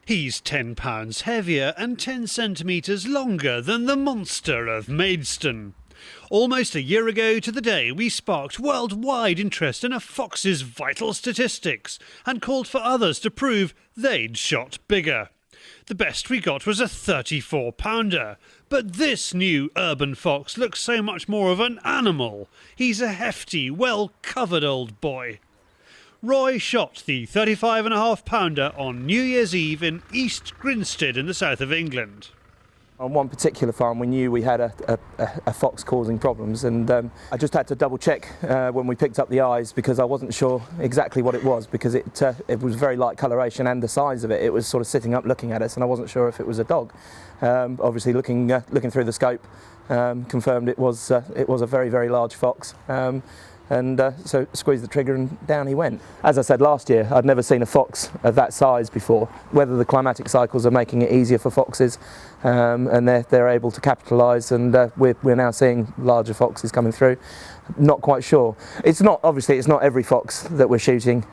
He's 10 pounds heavier and 10 centimetres longer than the monster of Maidstone. Almost a year ago to the day, we sparked worldwide interest in a fox's vital statistics and called for others to prove they'd shot bigger. The best we got was a 34-pounder, but this new urban fox looks so much more of an animal. He's a hefty, well-covered old boy. Roy shot the 35.5-pounder on New Year's Eve in East Grinstead in the south of England. On one particular farm we knew we had a fox causing problems, and I just had to double check when we picked up the eyes, because I wasn't sure exactly what it was, because it was very light coloration, and the size of it, it was sort of sitting up looking at us, and I wasn't sure if it was a dog. Obviously looking through the scope, confirmed it was a very, very large fox. So squeezed the trigger and down he went. As I said last year, I'd never seen a fox of that size before. Whether the climatic cycles are making it easier for foxes, and they're able to capitalise, and we're now seeing larger foxes coming through. Not quite sure. It's not every fox that we're shooting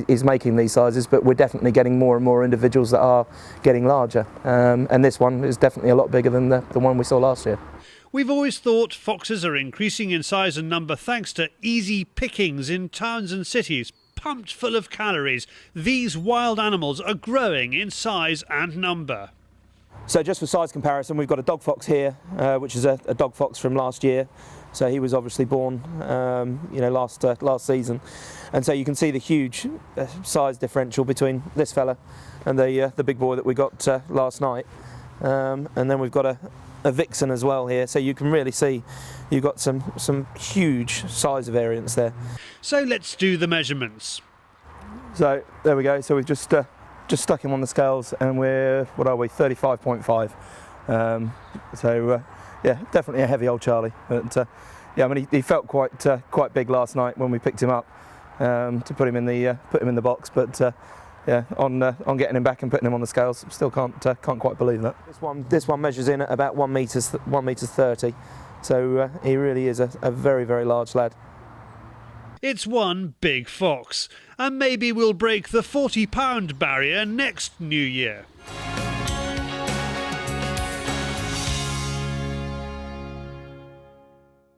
is making these sizes, but we're definitely getting more and more individuals that are getting larger. And this one is definitely a lot bigger than the one we saw last year. We've always thought foxes are increasing in size and number thanks to easy pickings in towns and cities, pumped full of calories. These wild animals are growing in size and number. So just for size comparison, we've got a dog fox here, which is a dog fox from last year. So he was obviously born, last season, and so you can see the huge size differential between this fella and the big boy that we got last night. And then we've got a vixen as well here, so you can really see you've got some huge size variance there. So let's do the measurements. So there we go. So we've just stuck him on the scales, and we're, what are we, 35.5. Yeah, definitely a heavy old Charlie. But yeah, I mean he felt quite big last night when we picked him up to put him in the box, but. Yeah, on getting him back and putting him on the scales, still can't quite believe that. This one measures in at about 1 metre 30, so he really is a very, very large lad. It's one big fox, and maybe we'll break the 40-pound barrier next New Year.